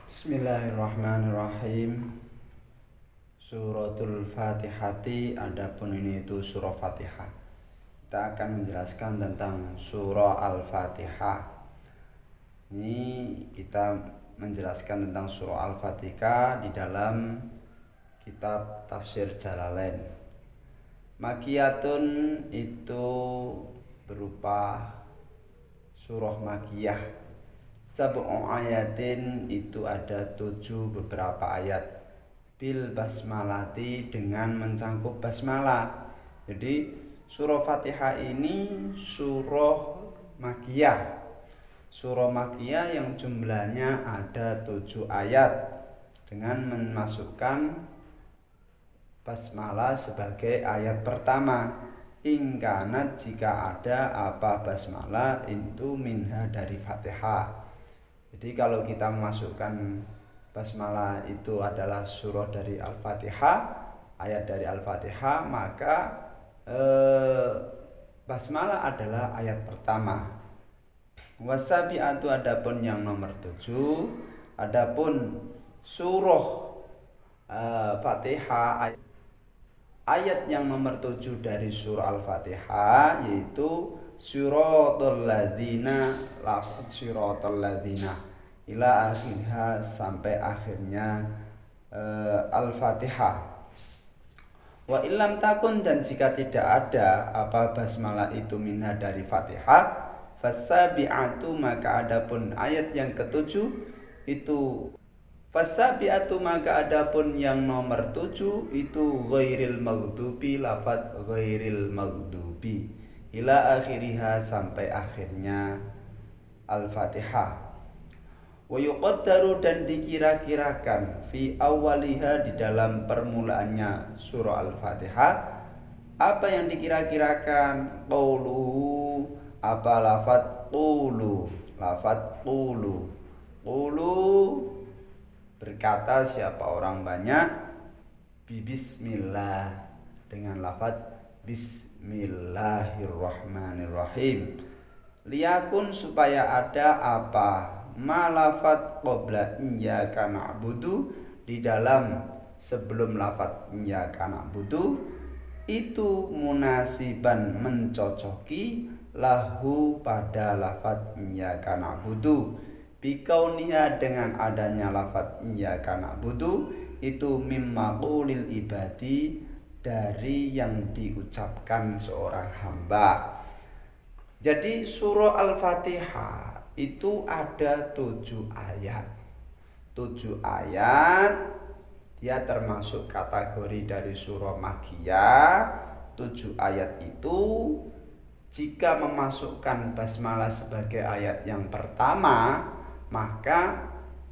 Bismillahirrahmanirrahim. Suratul Fatihati, adapun ini itu surah Fatihah. Kita akan menjelaskan tentang surah Al-Fatihah. Ini kita menjelaskan tentang surah Al-Fatihah di dalam kitab Tafsir Jalalain. Makiyatun itu berupa surah makiyah. Sab'u ayatin itu ada 7 beberapa ayat. Bil basmalati dengan mencangkup basmalah. Jadi surah Fatihah ini surah makiyah. Surah makiyah yang jumlahnya ada 7 ayat dengan memasukkan basmalah sebagai ayat pertama. Ingkanat jika ada apa basmalah itu minha dari Fatihah. Jadi kalau kita memasukkan basmalah itu adalah surah dari Al-Fatihah, ayat dari Al-Fatihah, maka basmalah adalah ayat pertama. Wasabi'atu adapun yang nomor 7, adapun surah Fatihah ayat yang nomor 7 dari surah Al-Fatihah yaitu siratal ladzina, lafaz siratal ladzina ila akhirnya sampai akhirnya Al-Fatihah. Wa illam takun, dan jika tidak ada apa basmalah itu minha dari Fatihah, fasabi'atu maka adapun ayat yang ketujuh itu fasabi'atu maka adapun yang nomor 7 itu ghairil maghdubi, lafaz ghairil maghdubi ila akhiriha sampai akhirnya Al-Fatihah. Wa yuqaddaru, dan dikira-kirakan fi awwaliha di dalam permulaannya surah Al-Fatihah. Apa yang dikira-kirakan? Qauluhu, apa lafaz qulu, lafaz qulu. Qulu berkata siapa orang banyak, bismillah dengan lafaz Bismillahirrahmanirrahim. Liyakun supaya ada apa malafat qabla iyyaka na'budu di dalam sebelum lafaz iyyaka na'budu itu munasiban mencocoki lahu pada lafaz iyyaka na'budu bikauniha dengan adanya lafaz iyyaka na'budu itu mimma qulil ibadi dari yang diucapkan seorang hamba. Jadi surah Al-Fatihah itu ada 7 ayat. 7 ayat, dia termasuk kategori dari surah makiyah. 7 ayat itu jika memasukkan basmalah sebagai ayat yang pertama, maka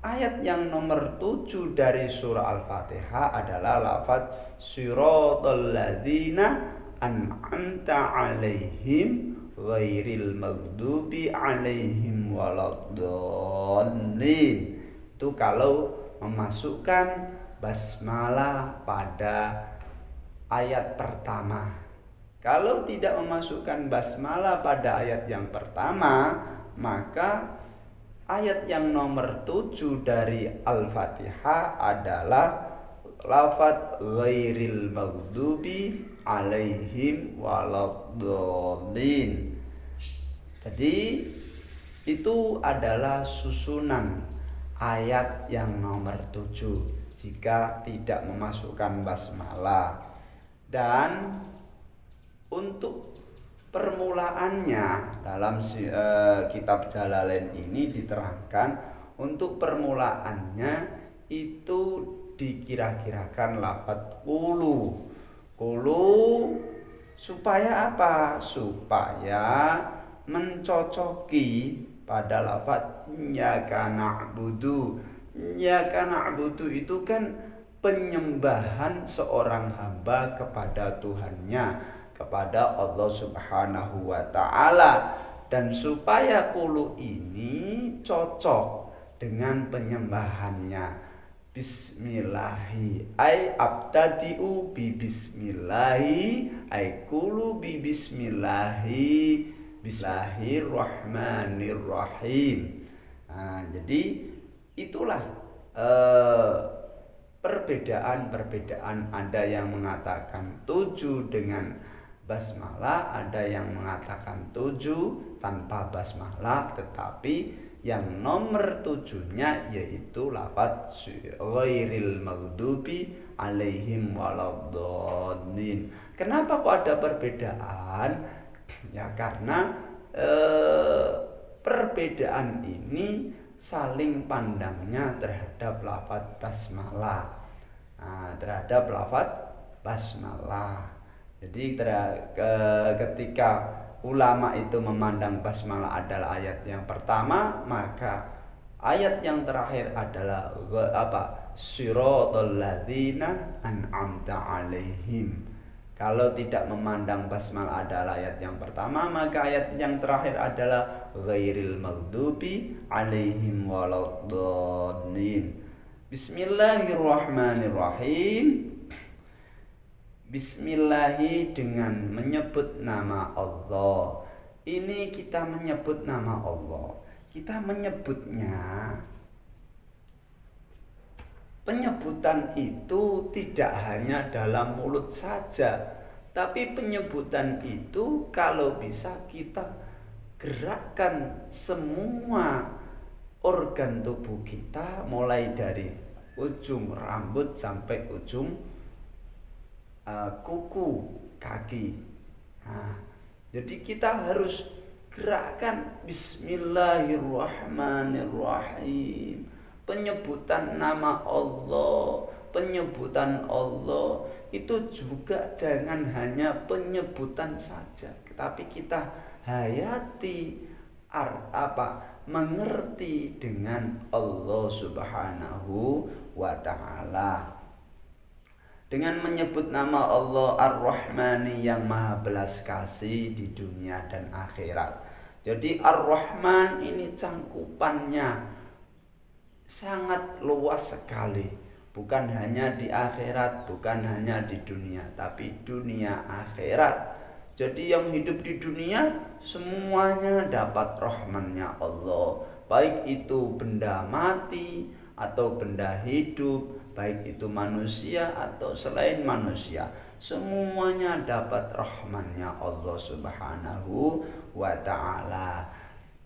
ayat yang nomor 7 dari surah Al-Fatihah adalah lafaz siratal ladzina an'amta 'alaihim ghairil maghdubi 'alaihim waladdallin. Itu kalau memasukkan basmalah pada ayat pertama. Kalau tidak memasukkan basmalah pada ayat yang pertama, maka ayat yang nomor 7 dari Al-Fatihah adalah lafaz ghairil maghdubi 'alaihim waladdallin. Jadi itu adalah susunan ayat yang nomor 7 jika tidak memasukkan basmalah. Dan untuk permulaannya dalam kitab Jalalain ini diterangkan untuk permulaannya itu dikira-kirakan lafaz qulu. Qulu supaya apa? Supaya mencocoki pada lafaz iyyaka na'budu. Iyyaka na'budu itu kan penyembahan seorang hamba kepada Tuhannya, kepada Allah Subhanahu wa ta'ala, dan supaya qulu ini cocok dengan penyembahannya. Bismillahi ay abtadi'u bi bismillahi ay qulu bi bismillahi bismillahirrahmanirrahim. Nah, jadi itulah perbedaan-perbedaan. Ada yang mengatakan 7 dengan basmalah, ada yang mengatakan 7 tanpa basmalah, tetapi yang nomor 7-nya yaitu lafaz ghairil maghdubi alaihim waladdallin. Kenapa kok ada perbedaan? Ya karena perbedaan ini saling pandangnya terhadap lafaz basmalah. Terhadap lafaz basmalah. Jadi ketika ulama itu memandang basmalah adalah ayat yang pertama, maka ayat yang terakhir adalah Siratal ladzina an'amta alaihim. Kalau tidak memandang basmalah adalah ayat yang pertama, maka ayat yang terakhir adalah ghairil maghdubi alaihim waladdallin. Bismillahirrahmanirrahim. Bismillahi dengan menyebut nama Allah. Ini kita menyebut nama Allah. Kita menyebutnya, penyebutan itu tidak hanya dalam mulut saja, tapi penyebutan itu kalau bisa kita gerakkan semua organ tubuh kita, mulai dari ujung rambut sampai ujung kuku kaki. Jadi kita harus gerakkan Bismillahirrahmanirrahim. Penyebutan nama Allah, penyebutan Allah itu juga jangan hanya penyebutan saja, tetapi kita hayati mengerti dengan Allah Subhanahu wa ta'ala. Dengan menyebut nama Allah Ar-Rahmani yang maha belas kasih di dunia dan akhirat. Jadi Ar-Rahman ini cangkupannya sangat luas sekali. Bukan hanya di akhirat, bukan hanya di dunia, tapi dunia akhirat. Jadi yang hidup di dunia semuanya dapat rahmannya Allah. Baik itu benda mati atau benda hidup, baik itu manusia atau selain manusia, semuanya dapat rahmannya Allah Subhanahu wa ta'ala.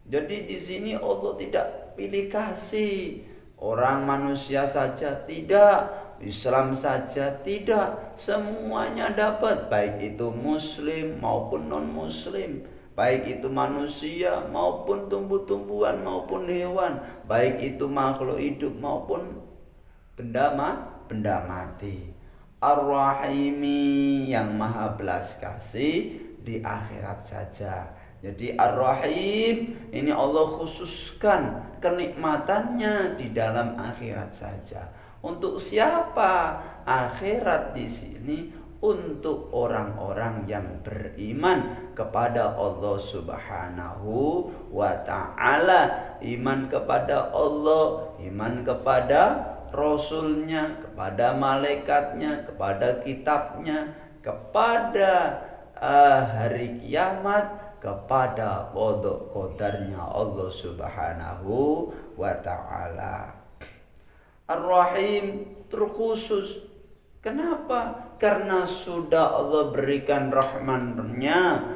Jadi di sini Allah tidak pilih kasih orang manusia saja, tidak, Islam saja tidak, semuanya dapat, baik itu muslim maupun non muslim, baik itu manusia maupun tumbuh-tumbuhan maupun hewan, baik itu makhluk hidup maupun benda mati. Ar-Rahimi yang maha belas kasih di akhirat saja. Jadi Ar-Rahim ini Allah khususkan kenikmatannya di dalam akhirat saja. Untuk siapa? Akhirat di sini untuk orang-orang yang beriman kepada Allah Subhanahu wa ta'ala. Iman kepada Allah, iman kepada Rasulnya, kepada malaikatnya, kepada kitabnya, kepada hari kiamat, kepada qada qadarnya Allah Subhanahu wa ta'ala. Ar-Rahim terkhusus. Kenapa? Karena sudah Allah berikan rahmannya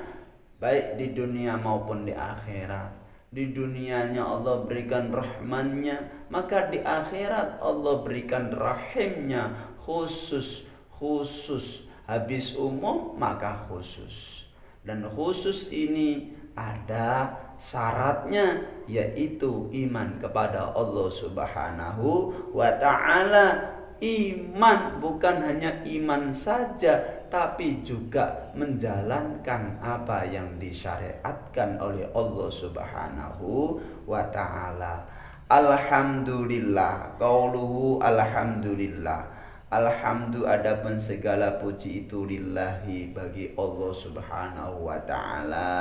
baik di dunia maupun di akhirat. Di dunianya Allah berikan rahmannya, maka di akhirat Allah berikan rahimnya khusus. Habis umum maka khusus. Dan khusus ini ada syaratnya, yaitu iman kepada Allah Subhanahu wa ta'ala. Iman bukan hanya iman saja, tapi juga menjalankan apa yang disyariatkan oleh Allah Subhanahu wa ta'ala. Alhamdulillah, qauluhu alhamdulillah. Alhamdu adapun segala puji itu lillahi bagi Allah Subhanahu wa ta'ala.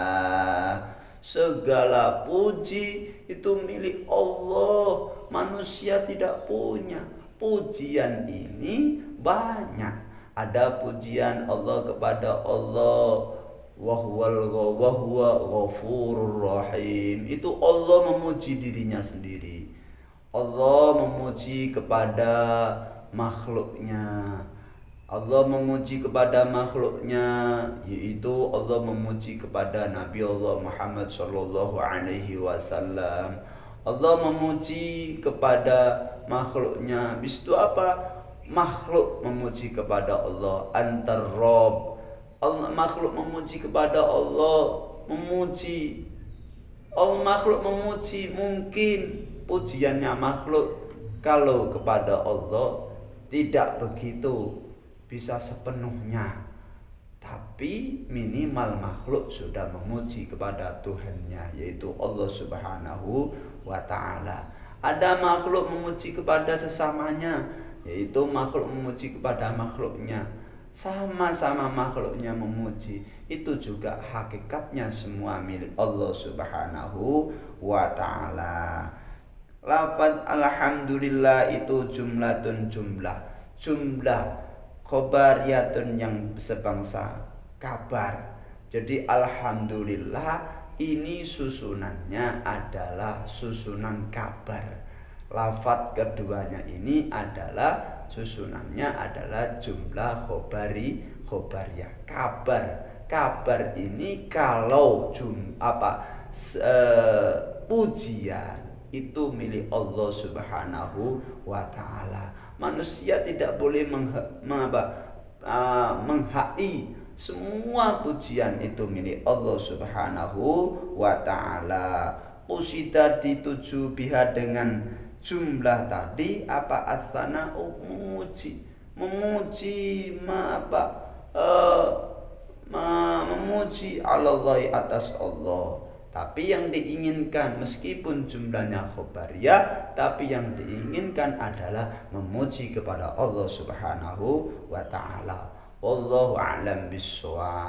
Segala puji itu milik Allah, manusia tidak punya. Pujian ini banyak. Ada pujian Allah kepada Allah, wa huwa ghafurur rahim. Itu Allah memuji dirinya sendiri. Allah memuji kepada makhluknya. Allah memuji kepada makhluknya, yaitu Allah memuji kepada Nabi Allah Muhammad sallallahu alaihi wasallam. Allah memuji kepada makhluknya. Habis itu apa? Makhluk memuji kepada Allah. Antar Rabb. Allah, makhluk memuji kepada Allah, memuji. Allah, makhluk memuji. Mungkin pujiannya makhluk kalau kepada Allah tidak begitu bisa sepenuhnya, tapi minimal makhluk sudah memuji kepada Tuhannya, yaitu Allah Subhanahu wa ta'ala. Ada makhluk memuji kepada sesamanya, yaitu makhluk memuji kepada makhluknya. Sama-sama makhluknya memuji. Itu juga hakikatnya semua milik Allah Subhanahu wa ta'ala. Lafaz alhamdulillah itu jumlah khobariyatun yang sebangsa kabar. Jadi alhamdulillah ini susunannya adalah susunan kabar. Lafaz keduanya ini adalah susunannya adalah jumlah khobariyah kabar. Kabar ini kalau pujian itu milik Allah Subhanahu wa ta'ala. Manusia tidak boleh menghai semua pujian itu milik Allah Subhanahu wa ta'ala. Usida dituju biha dengan jumlah tadi apa? Asana memuji Allah atas Allah. Tapi yang diinginkan meskipun jumlahnya khobariyah, tapi yang diinginkan adalah memuji kepada Allah Subhanahu wa ta'ala. Wallahu a'lam bishawab.